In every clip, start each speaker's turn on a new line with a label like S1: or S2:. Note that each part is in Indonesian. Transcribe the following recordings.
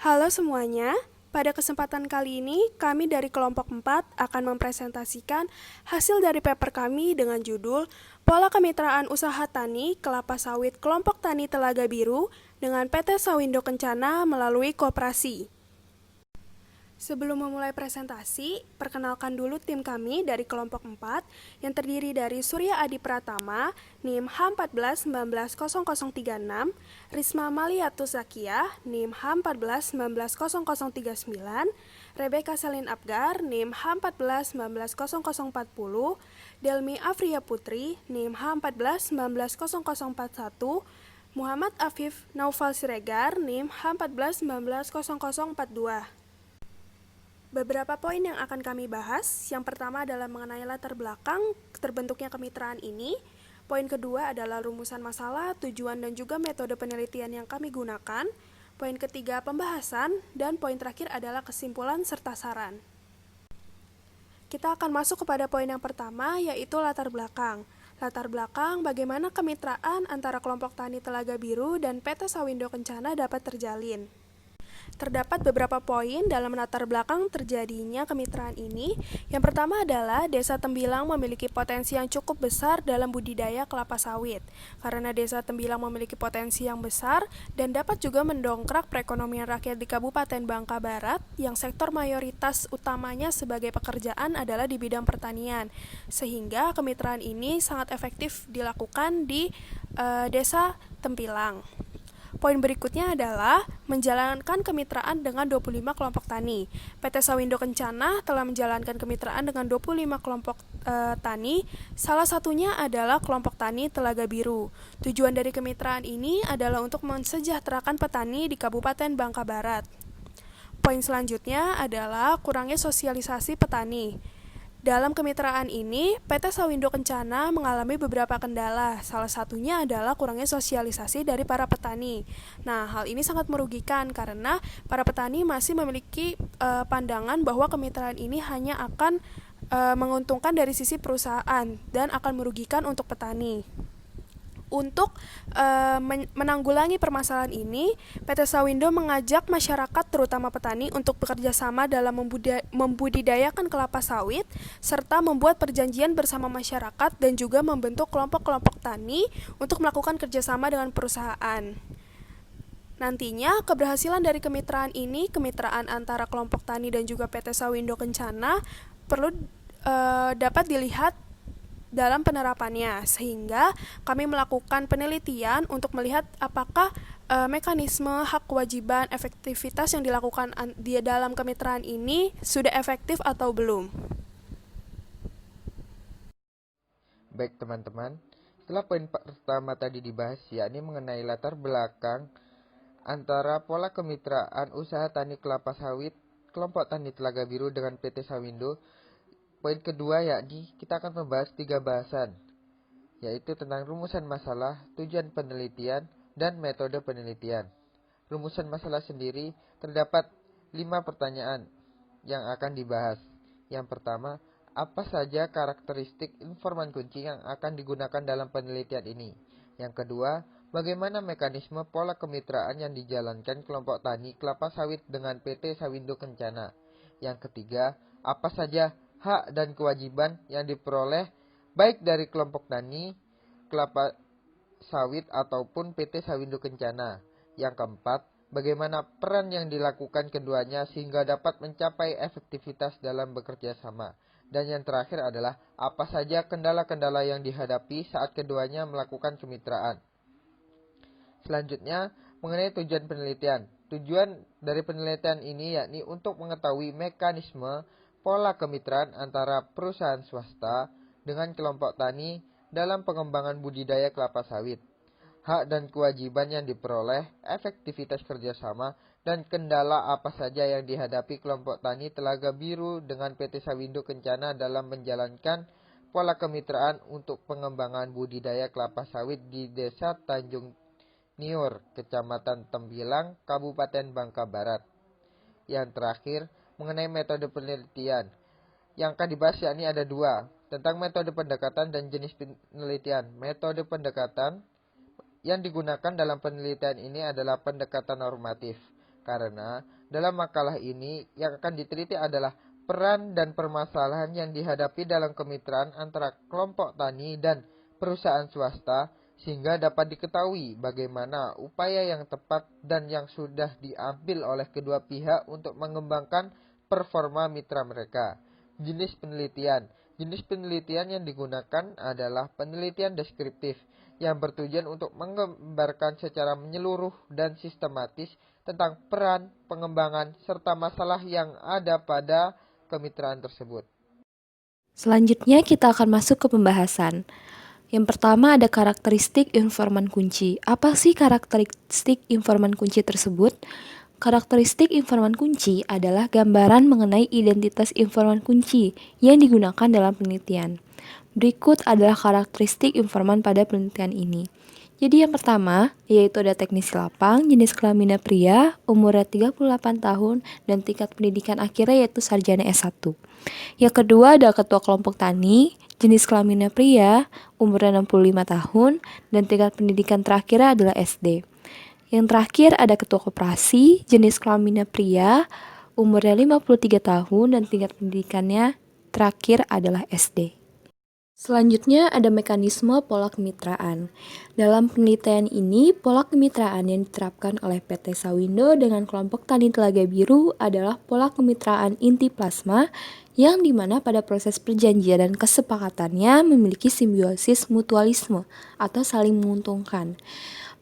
S1: Halo semuanya, pada kesempatan kali ini kami dari kelompok 4 akan mempresentasikan hasil dari paper kami dengan judul Pola Kemitraan Usaha Tani Kelapa Sawit Kelompok Tani Telaga Biru dengan PT Sawindo Kencana melalui koperasi. Sebelum memulai presentasi, perkenalkan dulu tim kami dari kelompok 4 yang terdiri dari Surya Adi Pratama, NIM H14190036, Risma Maliatus Zakiah, NIM H14190039, Rebecca Selin Abgar, NIM H14190040, Delmi Afria Putri, NIM H14190041, Muhammad Afif Naufal Siregar, NIM H14190042. Beberapa poin yang akan kami bahas, yang pertama adalah mengenai latar belakang terbentuknya kemitraan ini. Poin kedua adalah rumusan masalah, tujuan dan juga metode penelitian yang kami gunakan. Poin ketiga pembahasan, dan poin terakhir adalah kesimpulan serta saran. Kita akan masuk kepada poin yang pertama, yaitu latar belakang. Latar belakang bagaimana kemitraan antara kelompok tani Telaga Biru dan PT Sawindo Kencana dapat terjalin. Terdapat beberapa poin dalam latar belakang terjadinya kemitraan ini. Yang pertama adalah Desa Tembilang memiliki potensi yang cukup besar dalam budidaya kelapa sawit. Karena Desa Tembilang memiliki potensi yang besar dan dapat juga mendongkrak perekonomian rakyat di Kabupaten Bangka Barat yang sektor mayoritas utamanya sebagai pekerjaan adalah di bidang pertanian. Sehingga kemitraan ini sangat efektif dilakukan di Desa Tembilang. Poin berikutnya adalah menjalankan kemitraan dengan 25 kelompok tani. PT Sawindo Kencana telah menjalankan kemitraan dengan 25 kelompok tani, salah satunya adalah kelompok tani Telaga Biru. Tujuan dari kemitraan ini adalah untuk mensejahterakan petani di Kabupaten Bangka Barat. Poin selanjutnya adalah kurangnya sosialisasi petani. Dalam kemitraan ini, PT Sawindo Kencana mengalami beberapa kendala. Salah satunya adalah kurangnya sosialisasi dari para petani. Nah, hal ini sangat merugikan karena para petani masih memiliki pandangan bahwa kemitraan ini hanya akan menguntungkan dari sisi perusahaan dan akan merugikan untuk petani. Untuk menanggulangi permasalahan ini, PT Sawindo mengajak masyarakat terutama petani untuk bekerja sama dalam membudidayakan kelapa sawit serta membuat perjanjian bersama masyarakat dan juga membentuk kelompok-kelompok tani untuk melakukan kerjasama dengan perusahaan. Nantinya, keberhasilan dari kemitraan ini, kemitraan antara kelompok tani dan juga PT Sawindo Kencana perlu dapat dilihat dalam penerapannya, sehingga kami melakukan penelitian untuk melihat apakah mekanisme hak kewajiban efektivitas yang dilakukan di dalam kemitraan ini sudah efektif atau belum.
S2: Baik teman-teman, setelah poin pertama tadi dibahas, yakni mengenai latar belakang antara pola kemitraan usaha tani kelapa sawit kelompok tani Telaga Biru dengan PT Sawindo. Poin kedua yakni kita akan membahas 3 bahasan, yaitu tentang rumusan masalah, tujuan penelitian, dan metode penelitian. Rumusan masalah sendiri terdapat 5 pertanyaan yang akan dibahas. Yang pertama, apa saja karakteristik informan kunci yang akan digunakan dalam penelitian ini? Yang kedua, bagaimana mekanisme pola kemitraan yang dijalankan kelompok tani kelapa sawit dengan PT Sawindo Kencana? Yang ketiga, apa saja hak dan kewajiban yang diperoleh baik dari kelompok tani kelapa sawit ataupun PT Sawindo Kencana? Yang keempat, bagaimana peran yang dilakukan keduanya sehingga dapat mencapai efektivitas dalam bekerja sama? Dan yang terakhir adalah apa saja kendala-kendala yang dihadapi saat keduanya melakukan kemitraan? Selanjutnya, mengenai tujuan penelitian. Tujuan dari penelitian ini yakni untuk mengetahui mekanisme pola kemitraan antara perusahaan swasta dengan kelompok tani dalam pengembangan budidaya kelapa sawit, hak dan kewajiban yang diperoleh, efektivitas kerjasama, dan kendala apa saja yang dihadapi kelompok tani Telaga Biru dengan PT Sawindo Kencana dalam menjalankan pola kemitraan untuk pengembangan budidaya kelapa sawit di Desa Tanjung Niur, Kecamatan Tembilang, Kabupaten Bangka Barat. Yang terakhir, mengenai metode penelitian. Yang akan dibahas yakni ada 2, tentang metode pendekatan dan jenis penelitian. Metode pendekatan yang digunakan dalam penelitian ini adalah pendekatan normatif. Karena dalam makalah ini yang akan diteliti adalah peran dan permasalahan yang dihadapi dalam kemitraan antara kelompok tani dan perusahaan swasta, sehingga dapat diketahui bagaimana upaya yang tepat dan yang sudah diambil oleh kedua pihak untuk mengembangkan performa mitra mereka. Jenis penelitian. Jenis penelitian yang digunakan adalah penelitian deskriptif yang bertujuan untuk menggambarkan secara menyeluruh dan sistematis tentang peran, pengembangan, serta masalah yang ada pada kemitraan tersebut.
S3: Selanjutnya kita akan masuk ke pembahasan. Yang pertama ada karakteristik informan kunci. Apa sih karakteristik informan kunci tersebut? Karakteristik informan kunci adalah gambaran mengenai identitas informan kunci yang digunakan dalam penelitian. Berikut adalah karakteristik informan pada penelitian ini. Jadi yang pertama, yaitu ada teknisi lapang, jenis kelaminnya pria, umurnya 38 tahun, dan tingkat pendidikan akhirnya yaitu sarjana S1. Yang kedua ada ketua kelompok tani, jenis kelaminnya pria, umurnya 65 tahun, dan tingkat pendidikan terakhirnya adalah SD. Yang terakhir ada ketua koperasi, jenis kelaminnya pria, umurnya 53 tahun, dan tingkat pendidikannya terakhir adalah SD. Selanjutnya ada mekanisme pola kemitraan. Dalam penelitian ini, pola kemitraan yang diterapkan oleh PT Sawindo dengan kelompok tani Telaga Biru adalah pola kemitraan inti plasma yang dimana pada proses perjanjian dan kesepakatannya memiliki simbiosis mutualisme atau saling menguntungkan.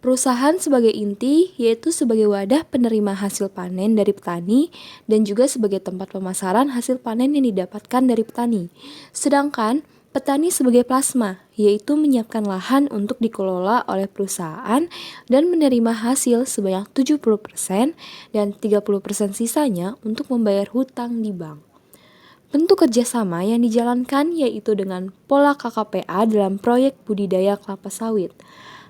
S3: Perusahaan sebagai inti yaitu sebagai wadah penerima hasil panen dari petani dan juga sebagai tempat pemasaran hasil panen yang didapatkan dari petani. Sedangkan petani sebagai plasma, yaitu menyiapkan lahan untuk dikelola oleh perusahaan dan menerima hasil sebanyak 70% dan 30% sisanya untuk membayar hutang di bank. Bentuk kerjasama yang dijalankan yaitu dengan pola KKPA dalam proyek budidaya kelapa sawit.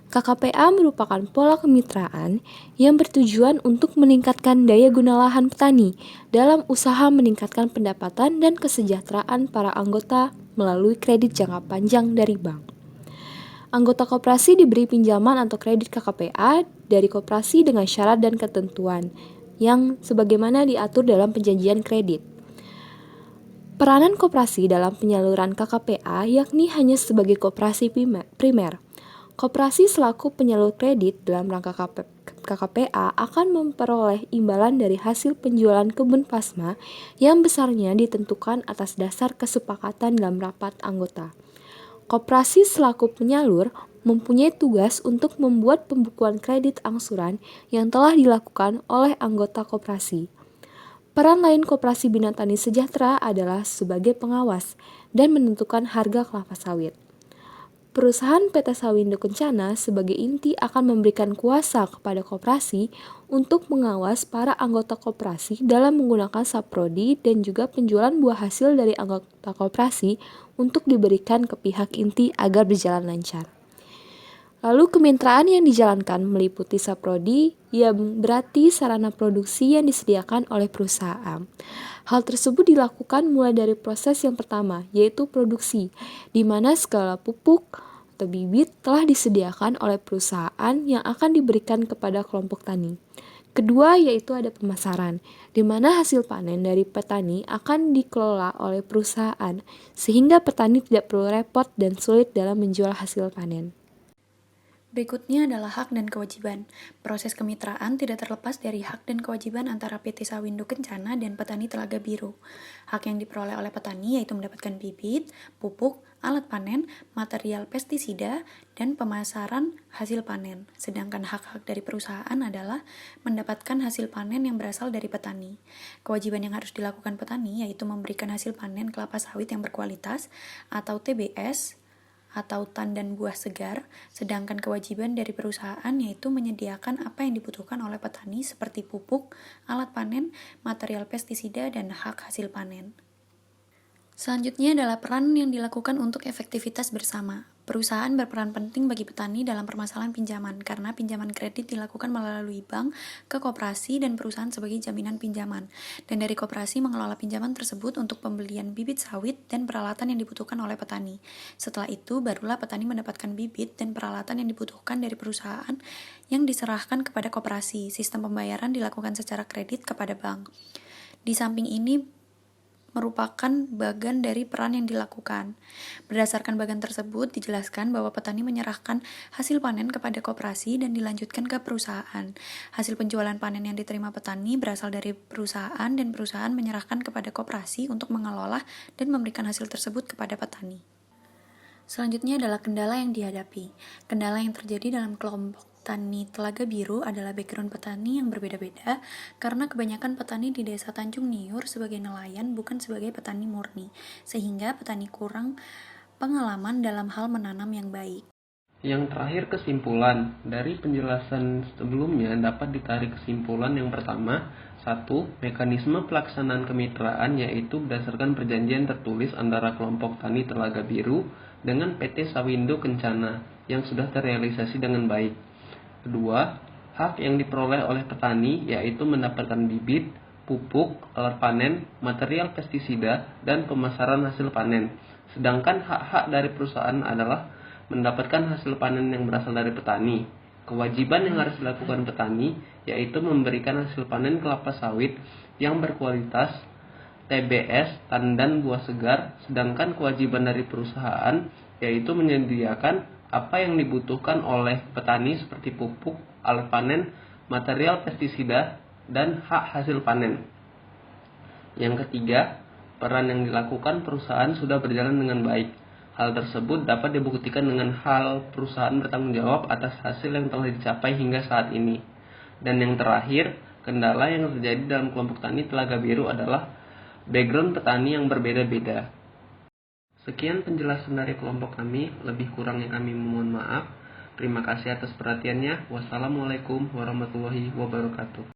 S3: KKPA merupakan pola kemitraan yang bertujuan untuk meningkatkan daya guna lahan petani dalam usaha meningkatkan pendapatan dan kesejahteraan para anggota melalui kredit jangka panjang dari bank. Anggota koperasi diberi pinjaman atau kredit KKPA dari koperasi dengan syarat dan ketentuan yang sebagaimana diatur dalam perjanjian kredit. Peranan koperasi dalam penyaluran KKPA yakni hanya sebagai koperasi primer. Koperasi selaku penyalur kredit dalam rangka KKPA akan memperoleh imbalan dari hasil penjualan kebun plasma yang besarnya ditentukan atas dasar kesepakatan dalam rapat anggota. Koperasi selaku penyalur mempunyai tugas untuk membuat pembukuan kredit angsuran yang telah dilakukan oleh anggota koperasi. Peran lain Koperasi Bina Tani Sejahtera adalah sebagai pengawas dan menentukan harga kelapa sawit. Perusahaan PT Sawindo Kencana sebagai inti akan memberikan kuasa kepada koperasi untuk mengawas para anggota koperasi dalam menggunakan saprodi dan juga penjualan buah hasil dari anggota koperasi untuk diberikan ke pihak inti agar berjalan lancar. Lalu kemitraan yang dijalankan meliputi saprodi yang berarti sarana produksi yang disediakan oleh perusahaan. Hal tersebut dilakukan mulai dari proses yang pertama, yaitu produksi, di mana segala pupuk atau bibit telah disediakan oleh perusahaan yang akan diberikan kepada kelompok tani. Kedua yaitu ada pemasaran, di mana hasil panen dari petani akan dikelola oleh perusahaan, sehingga petani tidak perlu repot dan sulit dalam menjual hasil panen.
S4: Berikutnya adalah hak dan kewajiban. Proses kemitraan tidak terlepas dari hak dan kewajiban antara PT Sawindo Kencana dan petani Telaga Biru. Hak yang diperoleh oleh petani yaitu mendapatkan bibit, pupuk, alat panen, material pestisida, dan pemasaran hasil panen. Sedangkan hak-hak dari perusahaan adalah mendapatkan hasil panen yang berasal dari petani. Kewajiban yang harus dilakukan petani yaitu memberikan hasil panen kelapa sawit yang berkualitas atau TBS, atau tandan buah segar, sedangkan kewajiban dari perusahaan yaitu menyediakan apa yang dibutuhkan oleh petani seperti pupuk, alat panen, material pestisida, dan hak hasil panen. Selanjutnya adalah peran yang dilakukan untuk efektivitas bersama. Perusahaan berperan penting bagi petani dalam permasalahan pinjaman, karena pinjaman kredit dilakukan melalui bank ke koperasi dan perusahaan sebagai jaminan pinjaman. Dan dari koperasi mengelola pinjaman tersebut untuk pembelian bibit sawit dan peralatan yang dibutuhkan oleh petani. Setelah itu, barulah petani mendapatkan bibit dan peralatan yang dibutuhkan dari perusahaan yang diserahkan kepada koperasi. Sistem pembayaran dilakukan secara kredit kepada bank. Di samping ini, merupakan bagian dari peran yang dilakukan. Berdasarkan bagian tersebut, dijelaskan bahwa petani menyerahkan hasil panen kepada koperasi dan dilanjutkan ke perusahaan. Hasil penjualan panen yang diterima petani berasal dari perusahaan dan perusahaan menyerahkan kepada koperasi untuk mengelola dan memberikan hasil tersebut kepada petani. Selanjutnya adalah kendala yang dihadapi. Kendala yang terjadi dalam kelompok Tani Telaga Biru adalah background petani yang berbeda-beda karena kebanyakan petani di desa Tanjung Niur sebagai nelayan bukan sebagai petani murni, sehingga petani kurang pengalaman dalam hal menanam yang baik.
S5: Yang terakhir, kesimpulan. Dari penjelasan sebelumnya dapat ditarik kesimpulan yang pertama. 1. Mekanisme pelaksanaan kemitraan yaitu berdasarkan perjanjian tertulis antara kelompok Tani Telaga Biru dengan PT Sawindo Kencana yang sudah terrealisasi dengan baik. Kedua, hak yang diperoleh oleh petani yaitu mendapatkan bibit, pupuk, alat panen, material pestisida, dan pemasaran hasil panen. Sedangkan hak-hak dari perusahaan adalah mendapatkan hasil panen yang berasal dari petani. Kewajiban yang harus dilakukan petani yaitu memberikan hasil panen kelapa sawit yang berkualitas, TBS, tandan buah segar, sedangkan kewajiban dari perusahaan yaitu menyediakan apa yang dibutuhkan oleh petani seperti pupuk, alat panen, material pestisida, dan hak hasil panen. Yang ketiga, peran yang dilakukan perusahaan sudah berjalan dengan baik. Hal tersebut dapat dibuktikan dengan hal perusahaan bertanggung jawab atas hasil yang telah dicapai hingga saat ini. Dan yang terakhir, kendala yang terjadi dalam kelompok Tani Telaga Biru adalah background petani yang berbeda-beda. Sekian penjelasan dari kelompok kami, lebih kurangnya kami mohon maaf. Terima kasih atas perhatiannya. Wassalamualaikum warahmatullahi wabarakatuh.